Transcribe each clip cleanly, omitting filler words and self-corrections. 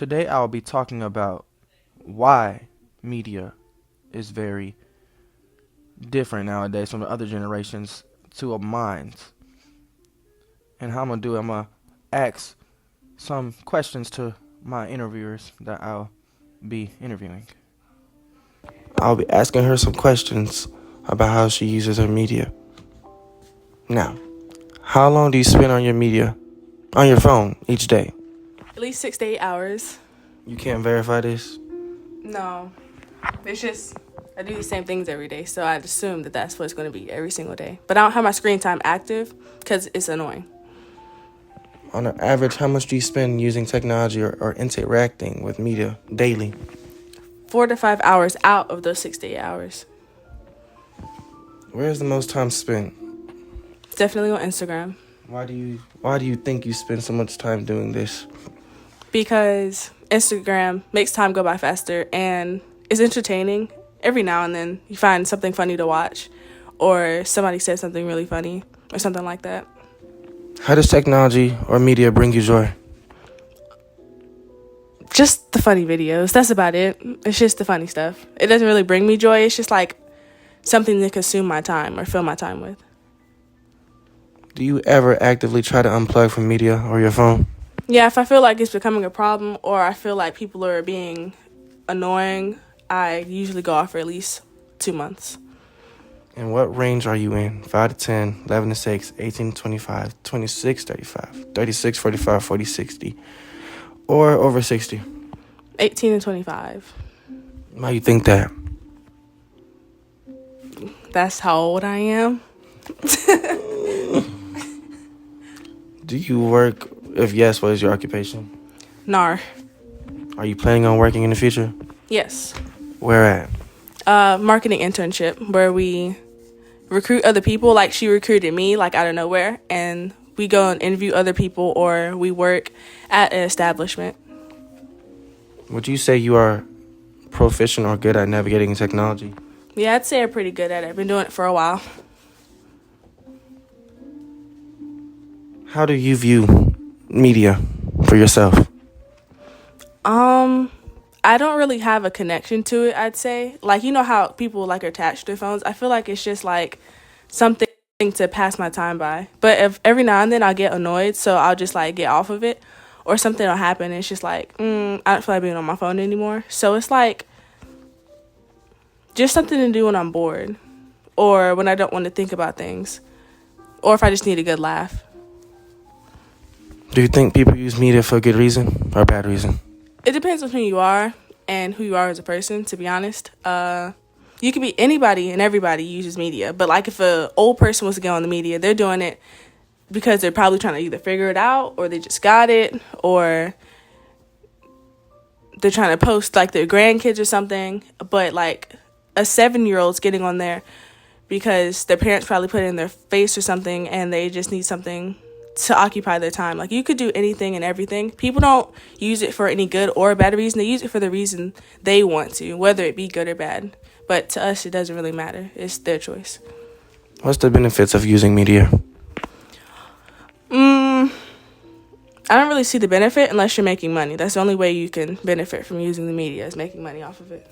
Today I'll be talking about why media is very different nowadays from the other generations to a minds. And how I'm gonna do it, I'm gonna ask some questions to my interviewers that I'll be interviewing. I'll be asking her some questions about how she uses her media. Now, how long do you spend on your media, on your phone each day? At least 6 to 8 hours. You can't verify this? No, it's just I do the same things every day, so I'd assume that that's what it's going to be every single day. But I don't have my screen time active because it's annoying. On an average, how much do you spend using technology or interacting with media daily? 4 to 5 hours out of those 6 to 8 hours. Where's the most time spent? Definitely on Instagram. Why do you think you spend so much time doing this? Because Instagram makes time go by faster and is entertaining. Every now and then you find something funny to watch, or somebody said something really funny or something like that. How does technology or media bring you joy? Just the funny videos. That's about it. It's just the funny stuff. It doesn't really bring me joy. It's just like something to consume my time or fill my time with. Do you ever actively try to unplug from media or your phone? Yeah, if I feel like it's becoming a problem or I feel like people are being annoying, I usually go off for at least 2 months. And what range are you in? 5 to 10, 11 to 6, 18 to 25, 26 to 35, 36, 45, 40, 60, or over 60? 18 and 25. Why you think that? That's how old I am. Do you work? If yes, what is your occupation? NAR. Are you planning on working in the future? Yes. Where at? Marketing internship where we recruit other people. Like she recruited me like out of nowhere, and we go and interview other people, or we work at an establishment. Would you say you are proficient or good at navigating technology? Yeah, I'd say I'm pretty good at it. I've been doing it for a while. How do you view media for yourself? I don't really have a connection to it, I'd say. Like, you know how people like are attached to their phones? I feel like it's just like something to pass my time by. But if every now and then I'll get annoyed, so I'll just like get off of it, or something will happen and it's just like, I don't feel like being on my phone anymore. So it's like just something to do when I'm bored, or when I don't want to think about things, or if I just need a good laugh. Do you think people use media for a good reason or a bad reason? It depends on who you are and who you are as a person, to be honest. You could be anybody and everybody uses media. But like if an old person was to go on the media, they're doing it because they're probably trying to either figure it out, or they just got it, or they're trying to post like their grandkids or something. But like a 7-year-old's getting on there because their parents probably put it in their face or something, and they just need something to occupy their time. Like, you could do anything and everything. People don't use it for any good or bad reason. They use it for the reason they want to, whether it be good or bad. But to us, it doesn't really matter. It's their choice. What's the benefits of using media? I don't really see the benefit unless you're making money. That's the only way you can benefit from using the media, is making money off of it.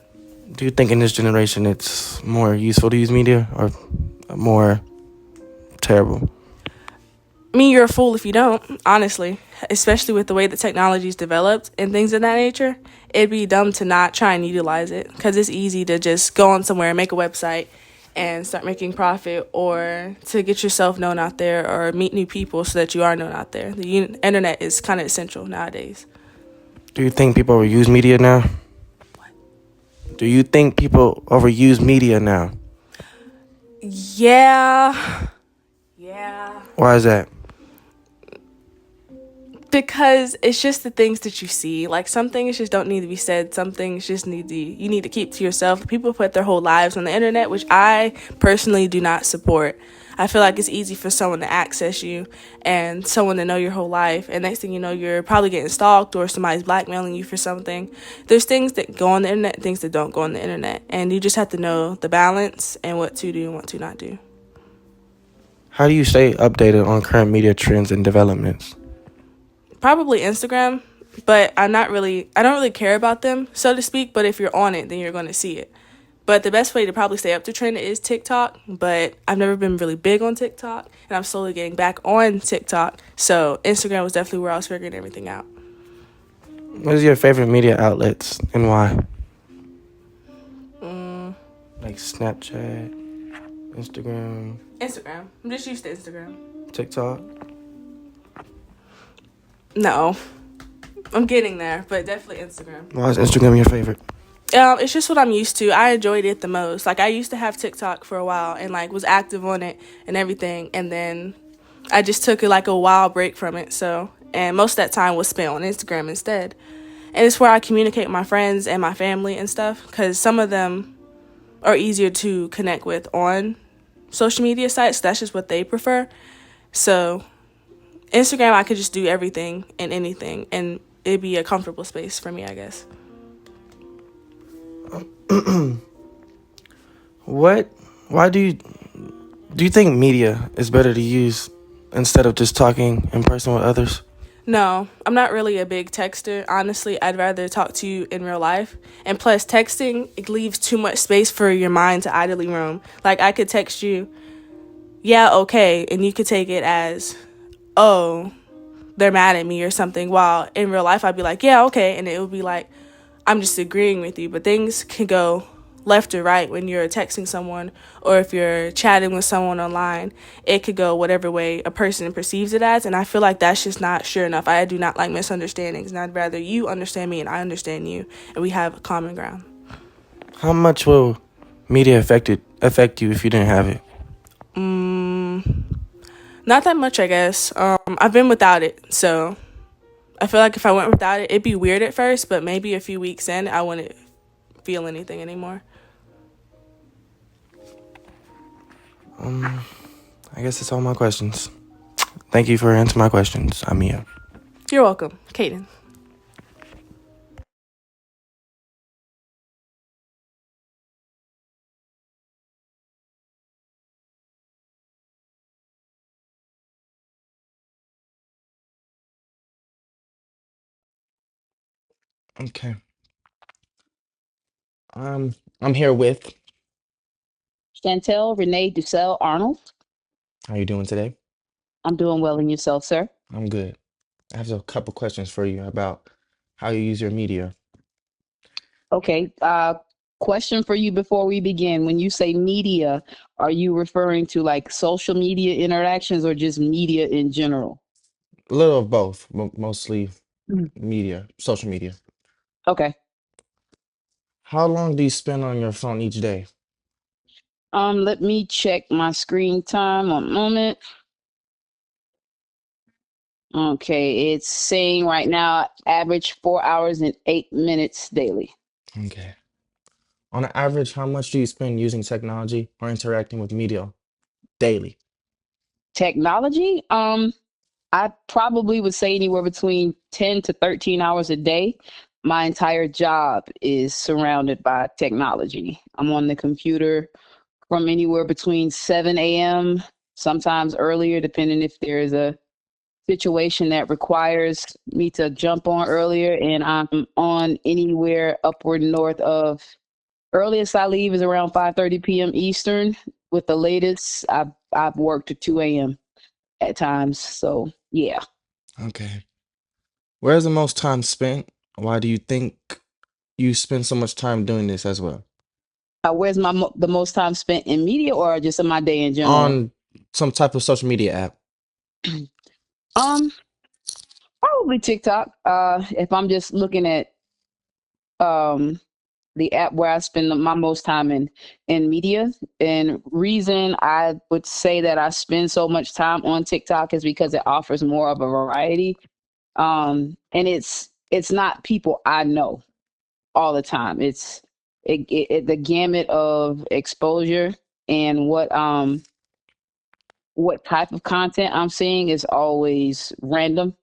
Do you think in this generation it's more useful to use media or more terrible? I mean, you're a fool if you don't, honestly, especially with the way that technology's developed and things of that nature. It'd be dumb to not try and utilize it, because it's easy to just go on somewhere and make a website and start making profit, or to get yourself known out there or meet new people so that you are known out there. The internet is kind of essential nowadays. Do you think people overuse media now? What? Do you think people overuse media now? Yeah. Why is that? Because it's just the things that you see. Like, some things just don't need to be said. Some things just you need to keep to yourself. People put their whole lives on the internet, which I personally do not support. I feel like it's easy for someone to access you and someone to know your whole life. And next thing you know, you're probably getting stalked, or somebody's blackmailing you for something. There's things that go on the internet, things that don't go on the internet. And you just have to know the balance and what to do and what to not do. How do you stay updated on current media trends and developments? Probably Instagram. but I don't really care about them, so to speak, but if you're on it, then you're going to see it. But the best way to probably stay up to trend is TikTok, but I've never been really big on TikTok, and I'm slowly getting back on TikTok. So Instagram was definitely where I was figuring everything out. What is your favorite media outlets and why? Mm, Like Snapchat, Instagram, Instagram. I'm just used to Instagram. TikTok. No, I'm getting there, but definitely Instagram. Why is Instagram your favorite? It's just what I'm used to. I enjoyed it the most. Like I used to have TikTok for a while and like was active on it and everything, and then I just took like a while break from it. So and most of that time was spent on Instagram instead. And it's where I communicate with my friends and my family and stuff because some of them are easier to connect with on social media sites. That's just what they prefer. So Instagram, I could just do everything and anything, and it'd be a comfortable space for me, I guess. What? Why do you think media is better to use instead of just talking in person with others? No, I'm not really a big texter. Honestly, I'd rather talk to you in real life. And plus, texting it leaves too much space for your mind to idly roam. Like, I could text you, yeah, okay, and you could take it as, oh, they're mad at me or something. While in real life, I'd be like, yeah, okay, and it would be like, I'm just agreeing with you. But things can go left or right when you're texting someone or if you're chatting with someone online. It could go whatever way a person perceives it as. And I feel like that's just not sure enough. I do not like misunderstandings. And I'd rather you understand me and I understand you. And we have a common ground. How much will media affect you if you didn't have it? Mm, Not that much, I guess. I've been without it. So I feel like if I went without it, it'd be weird at first. But maybe a few weeks in, I wouldn't feel anything anymore. Um, I guess that's all my questions. Thank you for answering my questions. I'm Mia. You're welcome, Kayden. Okay. Um, I'm here with. Chantel Renee Dussel Arnold. How you doing today? I'm doing well in yourself, sir. I'm good. I have a couple questions for you about how you use your media. Okay. Question for you before we begin. When you say media, are you referring to like social media interactions or just media in general? A little of both, mostly Mm. media, social media. Okay. How long do you spend on your phone each day? Let me check my screen time. One moment. Okay, it's saying right now average 4 hours and 8 minutes daily. Okay. On an average, how much do you spend using technology or interacting with media daily? Technology, I probably would say anywhere between 10 to 13 hours a day. My entire job is surrounded by technology. I'm on the computer from anywhere between 7 a.m., sometimes earlier, depending if there's a situation that requires me to jump on earlier. And I'm on anywhere upward north of earliest I leave is around 5:30 p.m. Eastern. With the latest, I've worked to 2 a.m. at times. So yeah. Okay. Where's the most time spent? Why do you think you spend so much time doing this as well? Where's the most time spent in media or just in my day in general? On some type of social media app. Um, Probably TikTok. If I'm just looking at um the app where I spend my most time in media, and reason I would say that I spend so much time on TikTok is because it offers more of a variety. And it's not people I know all the time. It's the gamut of exposure and what type of content I'm seeing is always random.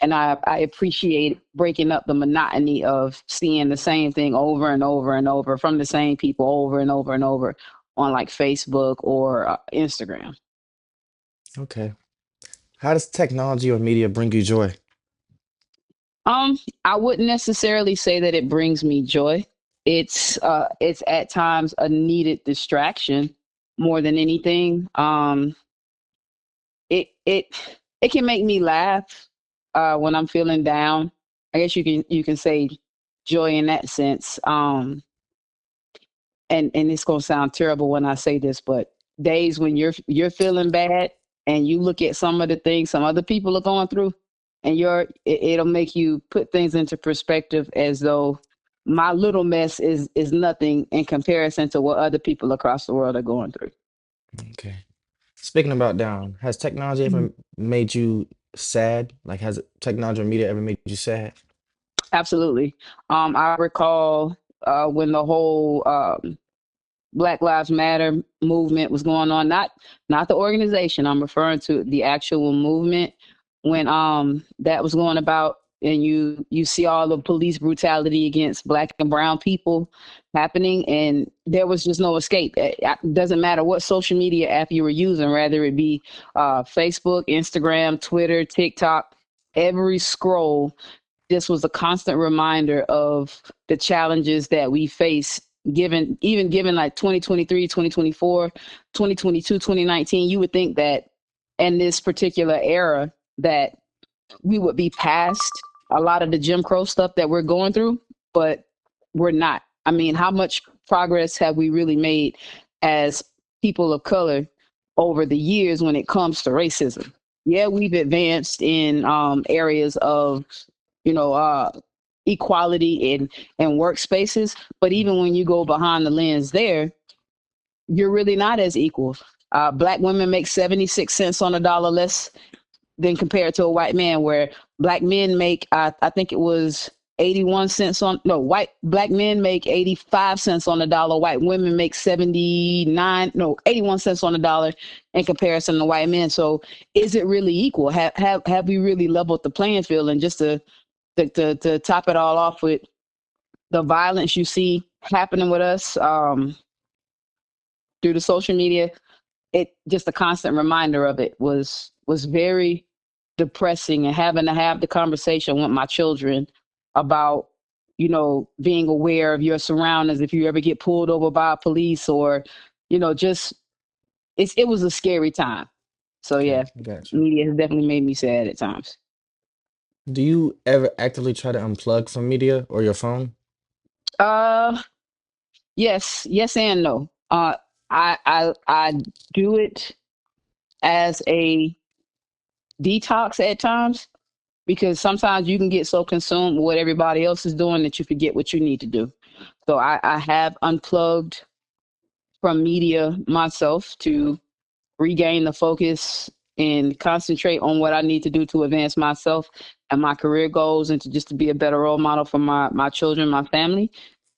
And I appreciate breaking up the monotony of seeing the same thing over and over and over from the same people over and over and over on like Facebook or Instagram. Okay. How does technology or media bring you joy? I wouldn't necessarily say that it brings me joy. It's at times a needed distraction more than anything. It it can make me laugh when I'm feeling down. I guess you can say joy in that sense. And it's gonna sound terrible when I say this, but days when you're feeling bad and you look at some of the things some other people are going through, and it'll make you put things into perspective as though my little mess is nothing in comparison to what other people across the world are going through. Okay. Speaking about down, has technology ever made you sad? Like, has technology or media ever made you sad? Absolutely. I recall when the whole Black Lives Matter movement was going on, not the organization. I'm referring to the actual movement when that was going about, and you see all the police brutality against black and brown people happening, and there was just no escape. It doesn't matter what social media app you were using, whether it be Facebook, Instagram, Twitter, TikTok. Every scroll, this was a constant reminder of the challenges that we face given like 2023, 2024, 2022, 2019. You would think that in this particular era that we would be past a lot of the Jim Crow stuff that we're going through, but we're not. I mean, how much progress have we really made as people of color over the years when it comes to racism? Yeah, we've advanced in areas of, you know, equality in workspaces, but even when you go behind the lens there, you're really not as equal. Black women make 76 cents on a dollar less than compared to a white man, where black men make I think it was 81 cents on no white black men make 85 cents on the dollar, white women make 79 no 81 cents on the dollar in comparison to white men. So is it really equal? Have we really leveled the playing field? And just to top it all off with the violence you see happening with us through the social media, it just a constant reminder of it was very depressing, and having to have the conversation with my children about, being aware of your surroundings if you ever get pulled over by police, or just it was a scary time. So Okay, yeah, gotcha. media has definitely made me sad at times. Do you ever actively try to unplug from media or your phone? uh yes and no. I do it as a detox at times, because sometimes you can get so consumed with what everybody else is doing that you forget what you need to do. So I have unplugged from media myself to regain the focus and concentrate on what I need to do to advance myself and my career goals, and to just to be a better role model for my children, my family.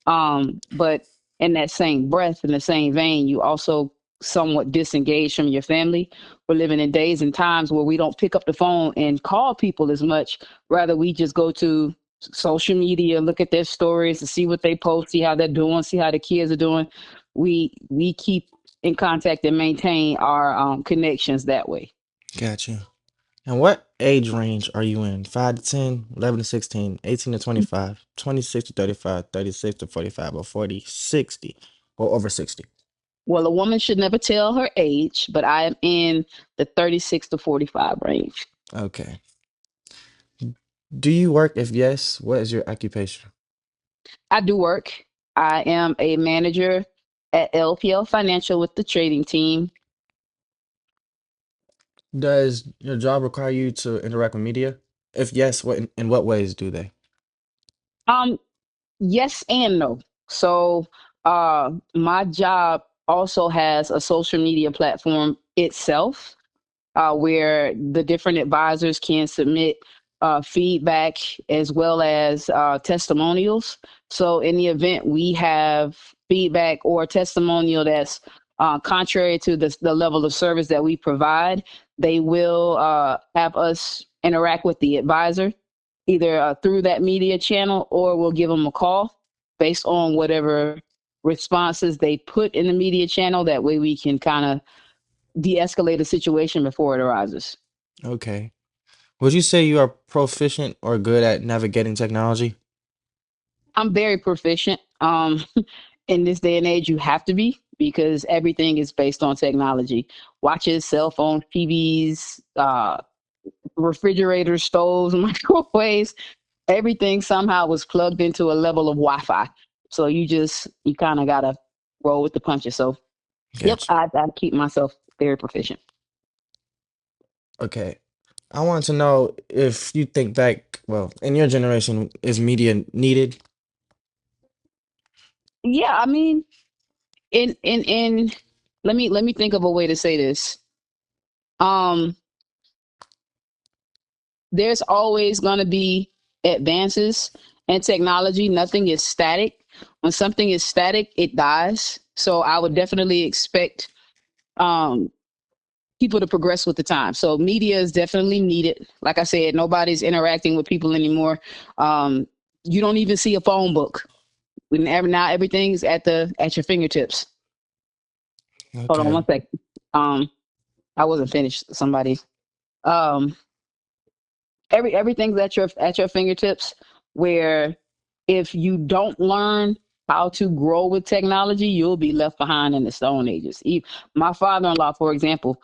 But in that same breath, in the same vein, you also somewhat disengage from your family. We're living in days and times where we don't pick up the phone and call people as much. Rather, we just go to social media, look at their stories to see what they post, see how they're doing, see how the kids are doing. We keep in contact and maintain our connections that way. Gotcha. And what age range are you in? 5 to 10, 11 to 16, 18 to 25, 26 to 35, 36 to 45, or 40, 60, or over 60? Well, a woman should never tell her age, but I am in the 36 to 45 range. Okay. Do you work? If yes, what is your occupation? I do work. I am a manager at LPL Financial with the trading team. Does your job require you to interact with media? If yes, what in what ways do they? Um, yes and no. So, my job also has a social media platform itself, where the different advisors can submit feedback as well as testimonials. So, in the event we have feedback or testimonial that's contrary to the level of service that we provide, they will have us interact with the advisor either through that media channel, or we'll give them a call based on whatever responses they put in the media channel. That way we can kind of de escalate a situation before it arises. Okay. Would you say you are proficient or good at navigating technology? I'm very proficient. In this day and age, you have to be because everything is based on technology. Watches, cell phones, TVs, refrigerators, stoves, microwaves, everything somehow was plugged into a level of Wi-Fi. So you kind of gotta roll with the punches. So yep, Gotcha. I keep myself very proficient. Okay. I want to know if you think back, well, in your generation, is media needed? Yeah, I mean, in let me think of a way to say this. Um, there's always gonna be advances in technology. Nothing is static. When something is static, it dies. So I would definitely expect um people to progress with the time. So media is definitely needed. Like I said, nobody's interacting with people anymore. Um, you don't even see a phone book. Now everything's at your fingertips. Hold on Okay. one second. Um, I wasn't finished. Somebody. Um, everything's at your fingertips. Where if you don't learn how to grow with technology, you'll be left behind in the stone ages. My father-in-law, for example,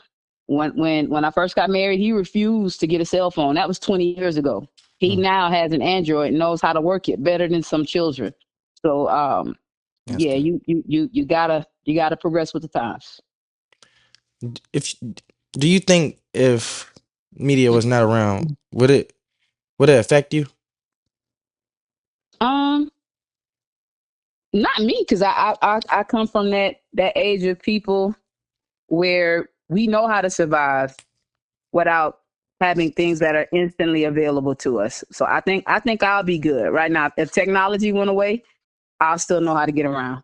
when I first got married, he refused to get a cell phone. That was 20 years ago. He Hmm, now has an Android and knows how to work it better than some children. So that's yeah, good. you gotta progress with the times. If do you think if media was not around, would it affect you? Um, Not me, because I come from that age of people where we know how to survive without having things that are instantly available to us. So I think I'll be good right now. If technology went away, I'll still know how to get around.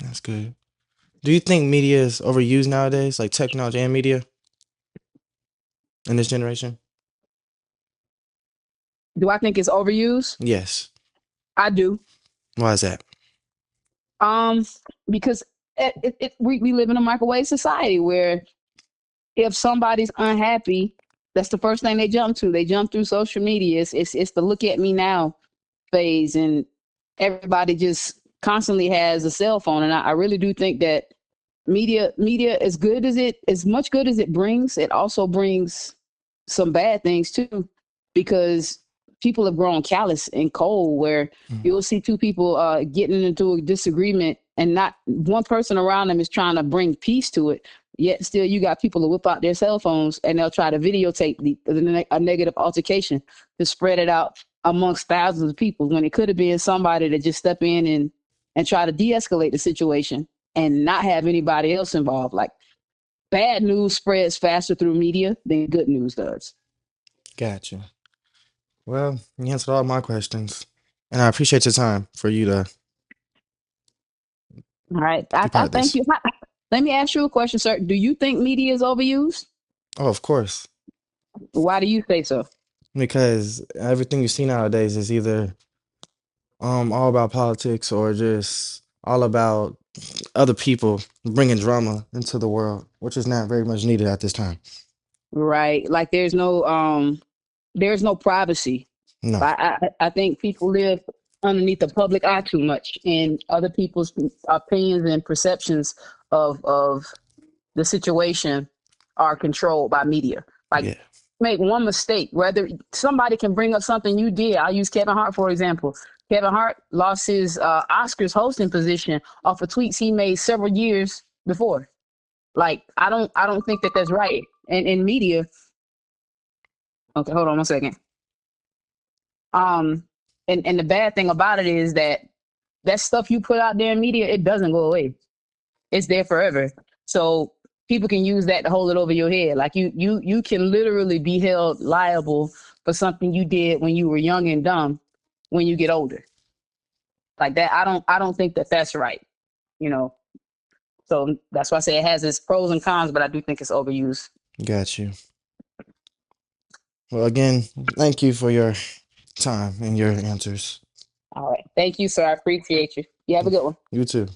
That's good. Do you think media is overused nowadays, like technology and media in this generation? Do I think it's overused? Yes. I do. Why is that? Um, because we live in a microwave society where if somebody's unhappy, that's the first thing they jump to. They jump through social media. It's the look at me now phase, and everybody just constantly has a cell phone. And I really do think that media as much good as it brings, it also brings some bad things too, because people have grown callous and cold where Mm, you'll see two people getting into a disagreement and not one person around them is trying to bring peace to it, yet still you got people who whip out their cell phones and they'll try to videotape a negative altercation to spread it out amongst thousands of people when it could have been somebody to just step in and try to de-escalate the situation and not have anybody else involved. Like bad news spreads faster through media than good news does. gotcha. Well, you answered all my questions, and I appreciate your time for you to All right. be I part of thank this. you. Let me ask you a question, sir. Do you think media is overused? Oh, of course, Why do you say so? because everything you see nowadays is either all about politics or just all about other people bringing drama into the world, which is not very much needed at this time. Right. Like there's no privacy. No. I think people live underneath the public eye too much, and other people's opinions and perceptions of the situation are controlled by media. Like, Yeah. make one mistake, whether somebody can bring up something you did. I'll use Kevin Hart for example. Kevin Hart lost his Oscars hosting position off of tweets he made several years before. Like, I don't think that that's right. And in media, okay, hold on one second. Um, and the bad thing about it is that that stuff you put out there in media, it doesn't go away. It's there forever. So people can use that to hold it over your head. Like you can literally be held liable for something you did when you were young and dumb when you get older. Like that, I don't think that that's right. You know. So that's why I say it has its pros and cons, but I do think it's overused. Got you. Well, again, thank you for your time and your answers. All right. Thank you, sir. I appreciate you. You have a good one. You too.